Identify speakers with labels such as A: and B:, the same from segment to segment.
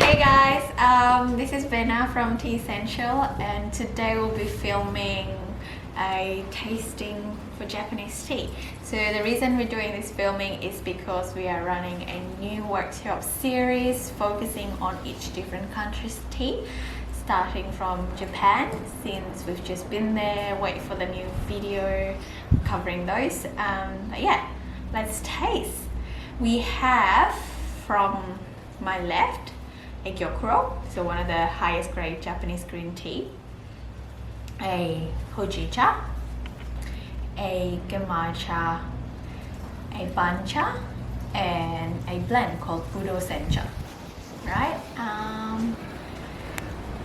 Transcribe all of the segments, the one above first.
A: Hey guys, this is Bena from Teassential, and today we'll be filming a tasting for Japanese tea. So the reason we're doing this filming is because we are running a new workshop series focusing on each different country's tea, starting from Japan, since we've just been there. Wait for the new video covering those. But yeah, let's taste. We have, from my left, a Gyokuro, so one of the highest grade Japanese green tea, a Houjicha, a Genmaicha, a Bancha, and a blend called Budo Sencha. Right?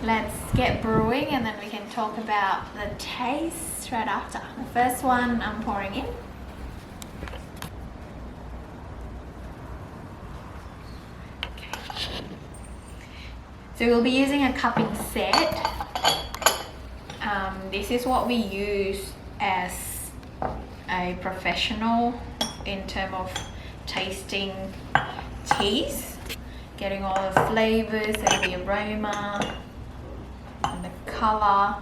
A: Let's get brewing and then we can talk about the taste right after. The first one I'm pouring in. So we'll be using a cupping set. This is what we use as a professional in terms of tasting teas, getting all the flavors and the aroma and the color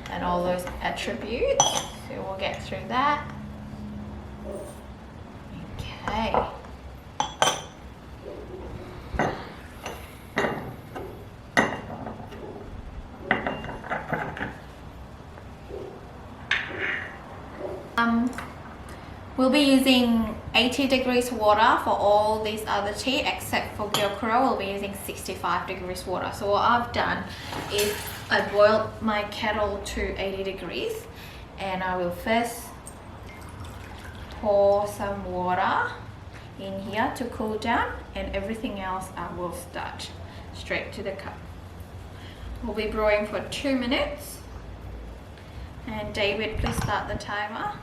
A: and all those attributes. So we'll get through that. Okay. We'll be using 80 degrees water for all these other tea, except for Gyokuro we'll be using 65 degrees water. So what I've done is I boiled my kettle to 80 degrees and I will first pour some water in here to cool down, and everything else I will start straight to the cup. We'll be brewing for 2 minutes. And David, please start the timer.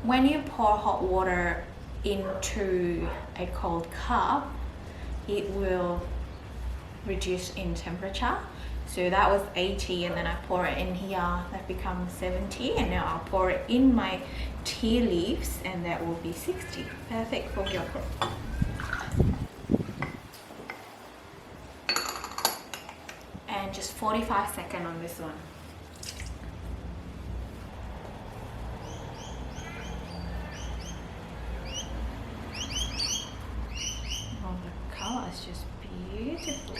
A: When you pour hot water into a cold cup, it will reduce in temperature. So that was 80 and then I pour it in here, that becomes 70, and now I'll pour it in my tea leaves and that will be 60. Perfect for Gyokuro. And just 45 seconds on this one. It's just beautiful.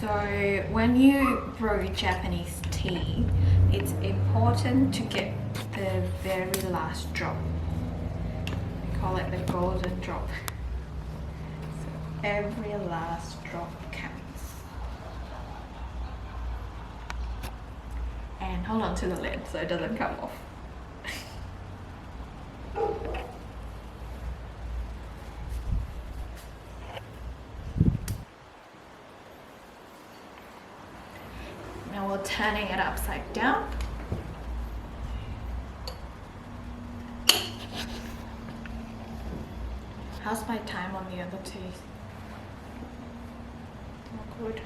A: So when you brew Japanese tea, it's important to get the very last drop. We call it the golden drop. So every last drop counts. And hold on to the lid so it doesn't come off. Now we're turning it upside down. How's my time on the other teas? Not good.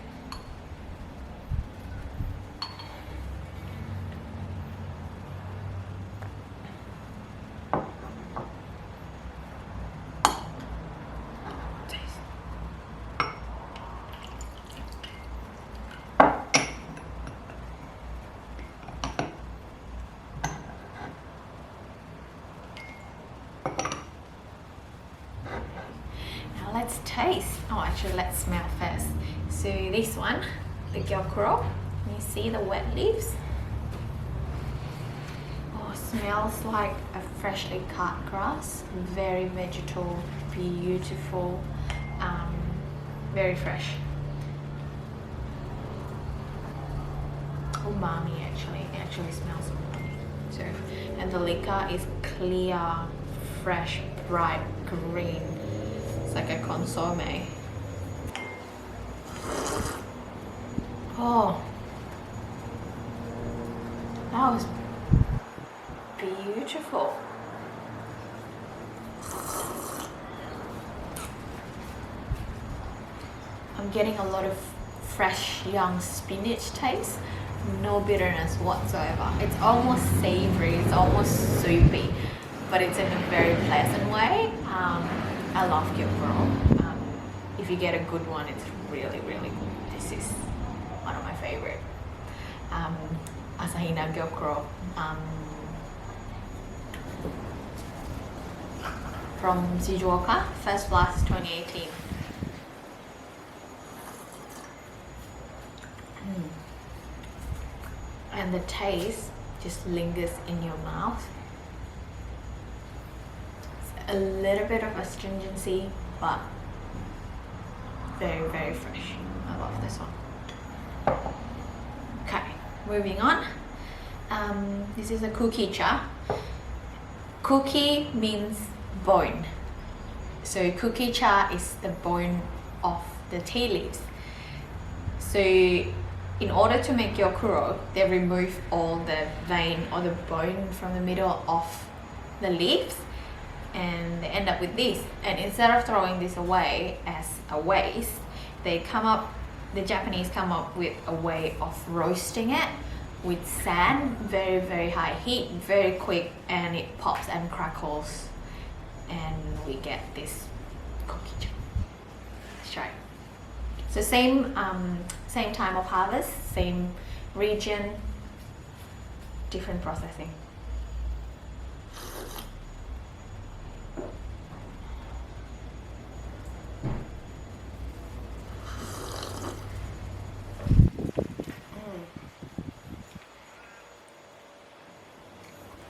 A: Let's taste. Oh, actually, let's smell first. So this one, the Gyokuro, you see the wet leaves? Oh, smells like a freshly cut grass. Very vegetal, beautiful, very fresh. Umami, actually and the liquor is clear, fresh, bright green. It's like a consomme. Oh, that was beautiful. I'm getting a lot of fresh young spinach taste, no bitterness whatsoever. It's almost savory, it's almost soupy, but it's in a very pleasant way. I love Gyokuro. If you get a good one, it's really, really good. This is one of my favorite. Asahina Gyokuro from Shizuoka, first blast 2018. And the taste just lingers in your mouth. It's a little bit of astringency, but very, very fresh. I love this one. Okay, moving on. This is a kukicha. Kuki means bone. So kukicha is the bone of the tea leaves. So in order to make Gyokuro, they remove all the vein or the bone from the middle of the leaves, and they end up with this. And instead of throwing this away as a waste, the Japanese come up with a way of roasting it with sand, very, very high heat, very quick, and it pops and crackles, and we get this kukicha. Let's try it. So same time of harvest, same region, different processing.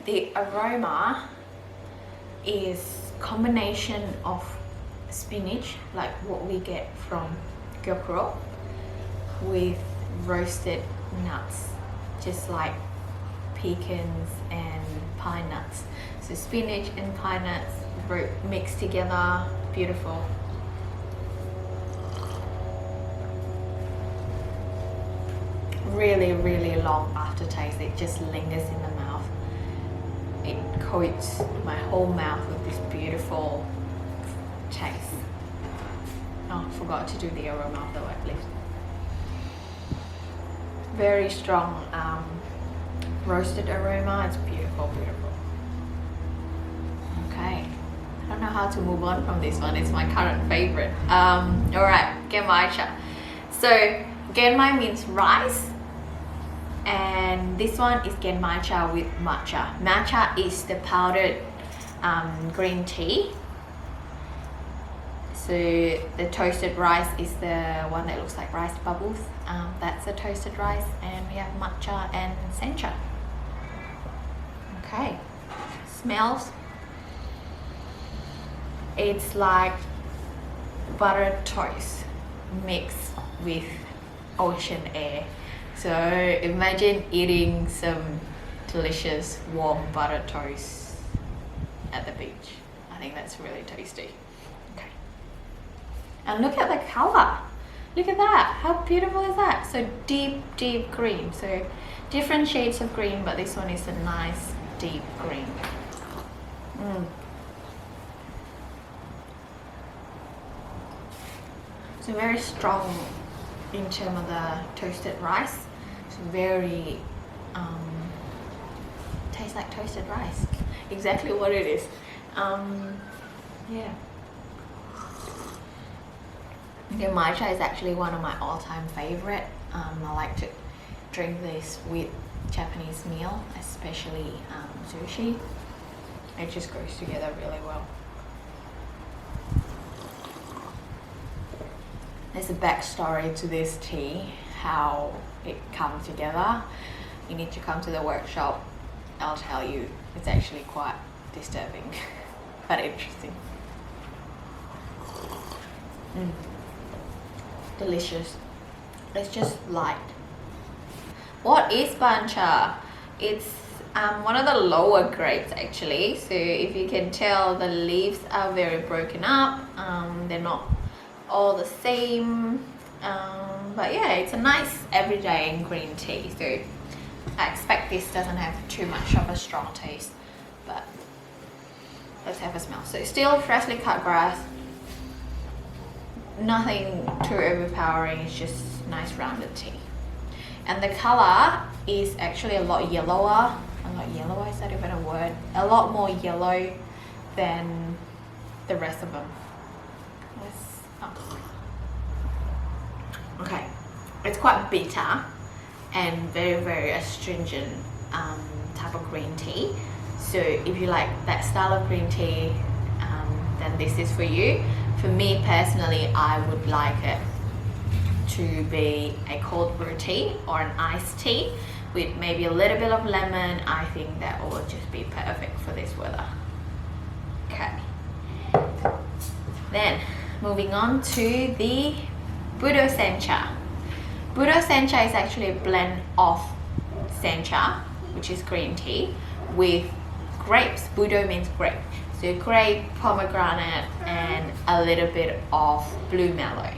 A: The aroma is combination of spinach, like what we get from Gyokuro, with roasted nuts, just like pecans and pine nuts. So spinach and pine nuts mixed together, beautiful. Really, really long aftertaste. It just lingers in the mouth. It coats my whole mouth with this beautiful taste. Oh, I forgot to do the aroma of the white leaves. Very strong roasted aroma. It's beautiful, beautiful. Okay, I don't know how to move on from this one. It's my current favorite. Alright, Genmaicha. So Genmai means rice, and this one is Genmaicha with matcha. Matcha is the powdered green tea. So the toasted rice is the one that looks like rice bubbles. That's the toasted rice, and we have matcha and sencha. Okay, smells. It's like butter toast mixed with ocean air. So imagine eating some delicious warm butter toast at the beach. I think that's really tasty. Okay. And look at the color. Look at that. How beautiful is that? So deep, deep green. So different shades of green, but this one is a nice deep green. So very strong in terms of the toasted rice. It's very tastes like toasted rice. Exactly what it is. Yeah. Genmaicha is actually one of my all-time favorite. I like to drink this with Japanese meal, especially sushi. It just goes together really well. There's a backstory to this tea, how it comes together. You need to come to the workshop. I'll tell you, it's actually quite disturbing, but interesting. Delicious. It's just light. What is bancha? It's one of the lower grapes actually. So if you can tell, the leaves are very broken up. They're not all the same. But yeah, it's a nice everyday green tea. So I expect this doesn't have too much of a strong taste. But let's have a smell. So still freshly cut grass. Nothing too overpowering. It's just nice rounded tea. And the color is actually a lot yellower. A lot yellower, is that even a word? A lot more yellow than the rest of them. Okay, it's quite bitter and very, very astringent type of green tea. So if you like that style of green tea, then this is for you. For me personally, I would like it to be a cold brew tea or an iced tea with maybe a little bit of lemon. I think that will just be perfect for this weather. Okay. Then moving on to the Budo Sencha. Budo Sencha is actually a blend of sencha, which is green tea, with grapes. Budo means grape. So grape, pomegranate, and a little bit of blue mallow.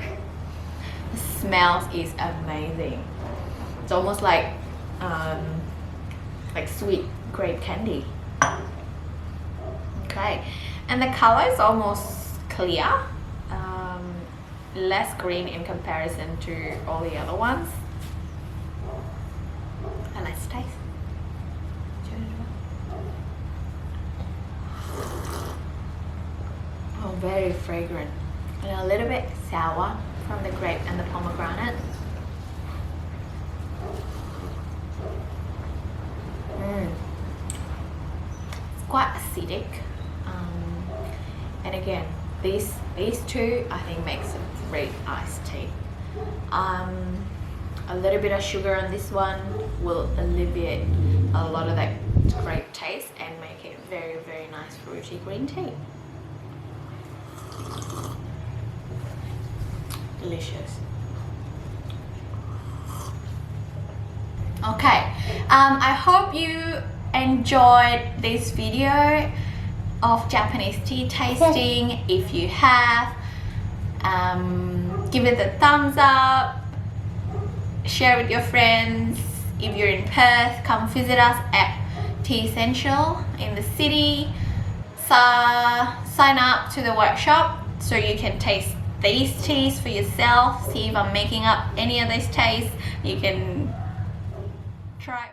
A: The smell is amazing. It's almost like sweet grape candy. Okay, and the color is almost clear, less green in comparison to all the other ones. And let's taste. Oh, very fragrant and a little bit sour from the grape and the pomegranate. It's quite acidic, and again, these two I think makes a great iced tea. A little bit of sugar on this one will alleviate a lot of that grape taste and make it very, very nice fruity green tea. Delicious. Okay, I hope you enjoyed this video of Japanese tea tasting. If you have, give it a thumbs up, share with your friends. If you're in Perth, come visit us at Teassential in the city. Sign up to the workshop so you can taste these teas for yourself. See if I'm making up any of these tastes. You can try.